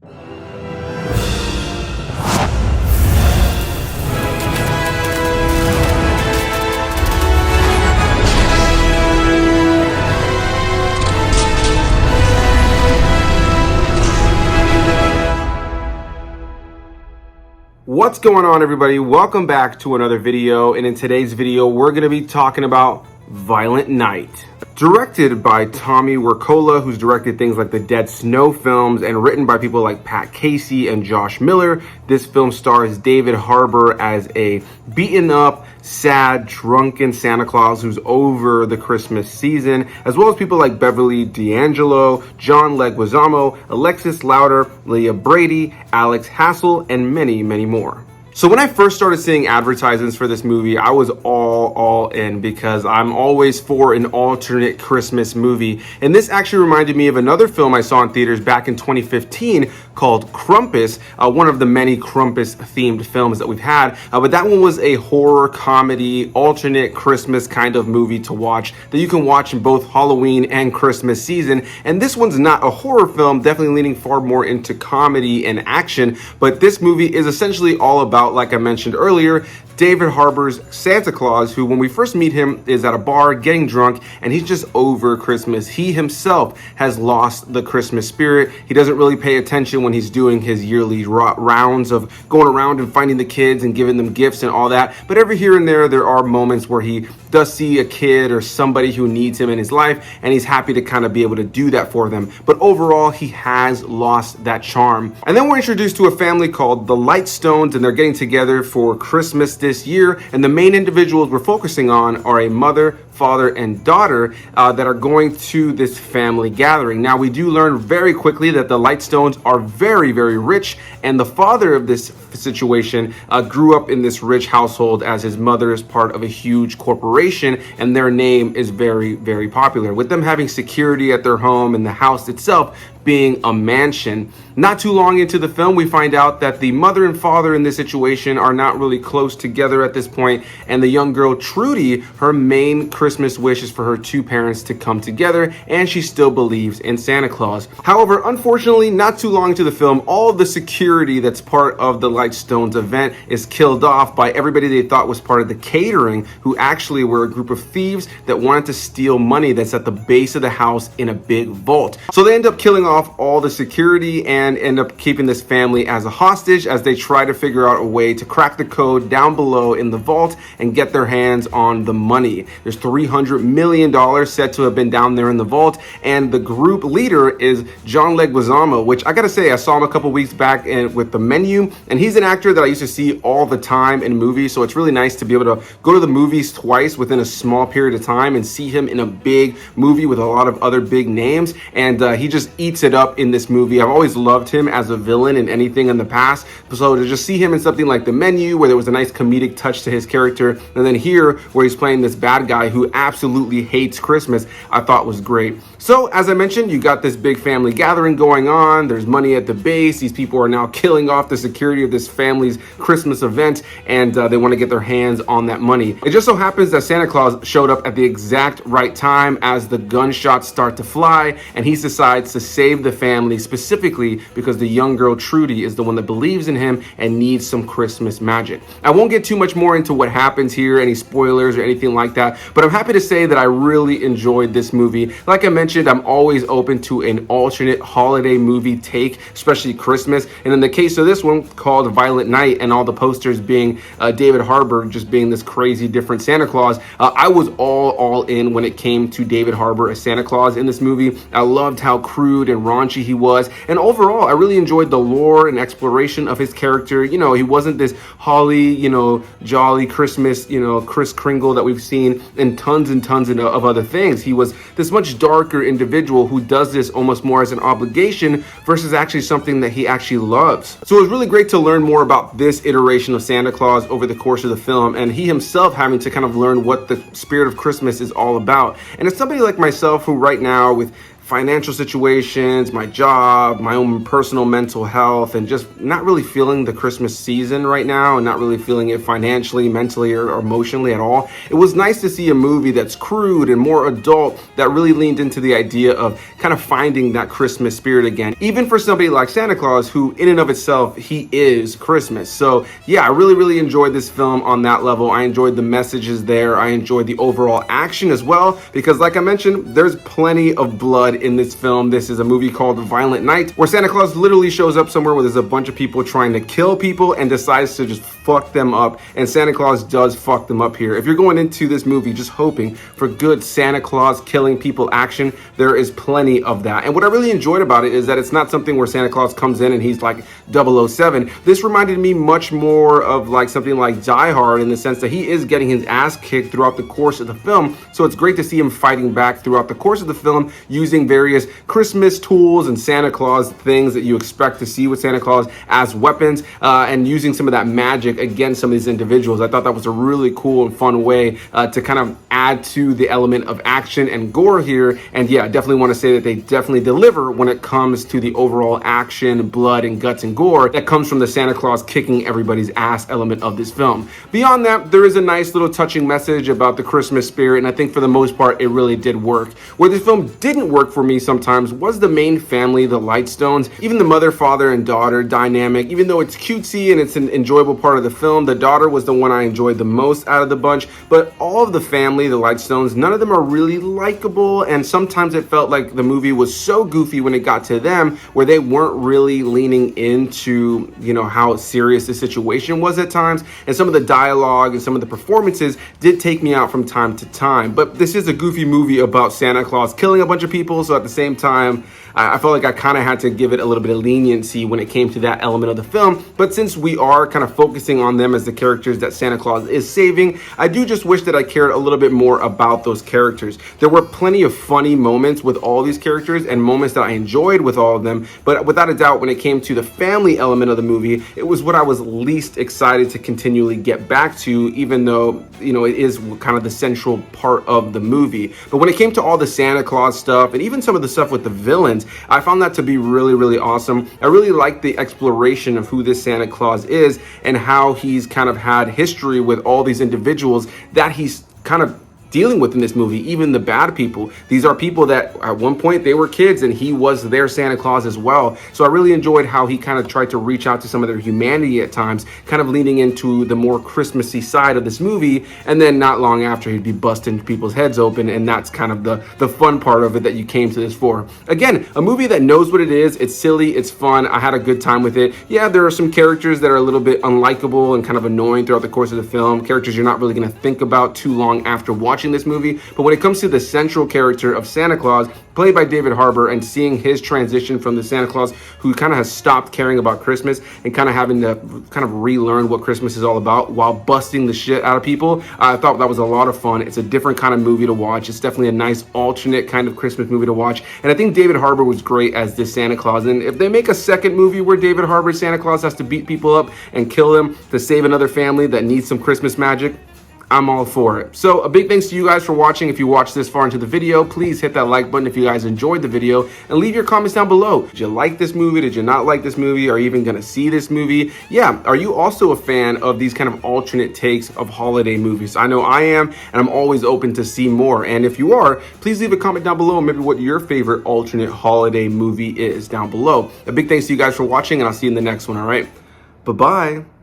What's going on, everybody? Welcome back to another video, and in today's video we're going to be talking about Violent Night. Directed by Tommy Wirkola, who's directed things like the Dead Snow films, and written by people like Pat Casey and Josh Miller, this film stars David Harbour as a beaten up, sad, drunken Santa Claus who's over the Christmas season, as well as people like Beverly D'Angelo, John Leguizamo, Alexis Louder, Leah Brady, Alex Hassel, and many, many more. So when I first started seeing advertisements for this movie, I was all in, because I'm always for an alternate Christmas movie. And this actually reminded me of another film I saw in theaters back in 2015 called Krampus, one of the many Krampus themed films that we've had. But that one was a horror comedy, alternate Christmas kind of movie to watch that you can watch in both Halloween and Christmas season. And this one's not a horror film, definitely leaning far more into comedy and action. But this movie is essentially all about, like I mentioned earlier, David Harbour's Santa Claus, who when we first meet him is at a bar getting drunk, and he's just over Christmas. He himself has lost the Christmas spirit. He doesn't really pay attention when he's doing his yearly rounds of going around and finding the kids and giving them gifts and all that. But every here and there are moments where he does see a kid or somebody who needs him in his life, and he's happy to kind of be able to do that for them. But overall, he has lost that charm. And then we're introduced to a family called the Lightstones, and they're getting together for Christmas this year. And the main individuals we're focusing on are a mother, father, and daughter that are going to this family gathering. Now, we do learn very quickly that the Lightstones are very, very rich, and the father of this situation grew up in this rich household, as his mother is part of a huge corporation, and their name is very, very popular, with them having security at their home and the house itself being a mansion. Not too long into the film, we find out that the mother and father in this situation are not really close together at this point, and the young girl Trudy, her main Christmas wish is for her two parents to come together, and she still believes in Santa Claus. However, unfortunately, not too long into the film, all of the security that's part of the Lightstones event is killed off by everybody they thought was part of the catering, who actually were a group of thieves that wanted to steal money that's at the base of the house in a big vault. So they end up killing off all the security and end up keeping this family as a hostage as they try to figure out a way to crack the code down below in the vault and get their hands on the money. There's $300 million said to have been down there in the vault, and the group leader is John Leguizamo, which I gotta say, I saw him a couple weeks back with The Menu, and he's an actor that I used to see all the time in movies, so it's really nice to be able to go to the movies twice within a small period of time and see him in a big movie with a lot of other big names, and he just eats it up in this movie. I've always loved him as a villain in anything in the past, so to just see him in something like The Menu, where there was a nice comedic touch to his character, and then here where he's playing this bad guy who absolutely hates Christmas, I thought was great. So as I mentioned, you got this big family gathering going on, there's money at the base, these people are now killing off the security of this family's Christmas event, and they want to get their hands on that money. It just so happens that Santa Claus showed up at the exact right time as the gunshots start to fly, and he decides to save the family, specifically because the young girl Trudy is the one that believes in him and needs some Christmas magic. I won't get too much more into what happens here, any spoilers or anything like that, but I'm happy to say that I really enjoyed this movie. Like I mentioned, I'm always open to an alternate holiday movie take, especially Christmas, and in the case of this one called Violent Night, and all the posters being David Harbour just being this crazy different Santa Claus, I was all in when it came to David Harbour as Santa Claus in this movie. I loved how crude and raunchy he was, and overall I really enjoyed the lore and exploration of his character. You know, he wasn't this holly, jolly Christmas, Kris Kringle that we've seen in tons and tons of other things. He was this much darker individual who does this almost more as an obligation versus actually something that he actually loves. So it was really great to learn more about this iteration of Santa Claus over the course of the film, and he himself having to kind of learn what the spirit of Christmas is all about. And as somebody like myself who right now with financial situations, my job, my own personal mental health, and just not really feeling the Christmas season right now and not really feeling it financially, mentally, or emotionally at all, it was nice to see a movie that's crude and more adult that really leaned into the idea of kind of finding that Christmas spirit again, even for somebody like Santa Claus, who in and of itself, he is Christmas. So yeah, I really enjoyed this film on that level. I enjoyed the messages there. I enjoyed the overall action as well, because like I mentioned, there's plenty of blood in this film. This is a movie called Violent Night, where Santa Claus literally shows up somewhere where there's a bunch of people trying to kill people and decides to just fuck them up, and Santa Claus does fuck them up here. If you're going into this movie just hoping for good Santa Claus killing people action, there is plenty of that. And what I really enjoyed about it is that it's not something where Santa Claus comes in and he's like 007. This reminded me much more of like something like Die Hard, in the sense that he is getting his ass kicked throughout the course of the film. So it's great to see him fighting back throughout the course of the film, using various Christmas tools and Santa Claus things that you expect to see with Santa Claus as weapons, and using some of that magic against some of these individuals. I thought that was a really cool and fun way to kind of add to the element of action and gore here. And yeah, I definitely want to say that they definitely deliver when it comes to the overall action, blood, and guts and gore that comes from the Santa Claus kicking everybody's ass element of this film. Beyond that, there is a nice little touching message about the Christmas spirit, and I think for the most part, it really did work. Where this film didn't work for me sometimes was the main family, the Lightstones. Even the mother, father, and daughter dynamic, even though it's cutesy and it's an enjoyable part of the film, the daughter was the one I enjoyed the most out of the bunch. But all of the family, the Lightstones, none of them are really likable, and sometimes it felt like the movie was so goofy when it got to them, where they weren't really leaning into, you know, how serious the situation was at times. And some of the dialogue and some of the performances did take me out from time to time. But this is a goofy movie about Santa Claus killing a bunch of people, so at the same time, I felt like I kind of had to give it a little bit of leniency when it came to that element of the film. But since we are kind of focusing on them as the characters that Santa Claus is saving, I do just wish that I cared a little bit more about those characters. There were plenty of funny moments with all these characters and moments that I enjoyed with all of them. But without a doubt, when it came to the family element of the movie, it was what I was least excited to continually get back to, even though, you know, it is kind of the central part of the movie. But when it came to all the Santa Claus stuff and even some of the stuff with the villains, I found that to be really awesome. I really like the exploration of who this Santa Claus is and how he's kind of had history with all these individuals that he's kind of dealing with in this movie, even the bad people. These are people that at one point they were kids and he was their Santa Claus as well. So I really enjoyed how he kind of tried to reach out to some of their humanity at times, kind of leaning into the more Christmassy side of this movie. And then not long after, he'd be busting people's heads open, and that's kind of the fun part of it that you came to this for. Again, a movie that knows what it is. It's silly, it's fun. I had a good time with it. Yeah, there are some characters that are a little bit unlikable and kind of annoying throughout the course of the film, characters you're not really going to think about too long after watching this movie. But when it comes to the central character of Santa Claus, played by David Harbour, and seeing his transition from the Santa Claus who kind of has stopped caring about Christmas and kind of having to kind of relearn what Christmas is all about while busting the shit out of people, I thought that was a lot of fun. It's a different kind of movie to watch. It's definitely a nice alternate kind of Christmas movie to watch. And I think David Harbour was great as this Santa Claus. And if they make a second movie where David Harbour Santa Claus has to beat people up and kill them to save another family that needs some Christmas magic, I'm all for it. So a big thanks to you guys for watching. If you watched this far into the video, please hit that like button if you guys enjoyed the video, and leave your comments down below. Did you like this movie? Did you not like this movie? Are you even gonna see this movie? Yeah, are you also a fan of these kind of alternate takes of holiday movies? I know I am, and I'm always open to see more. And if you are, please leave a comment down below, maybe what your favorite alternate holiday movie is down below. A big thanks to you guys for watching, and I'll see you in the next one, all right? Bye-bye.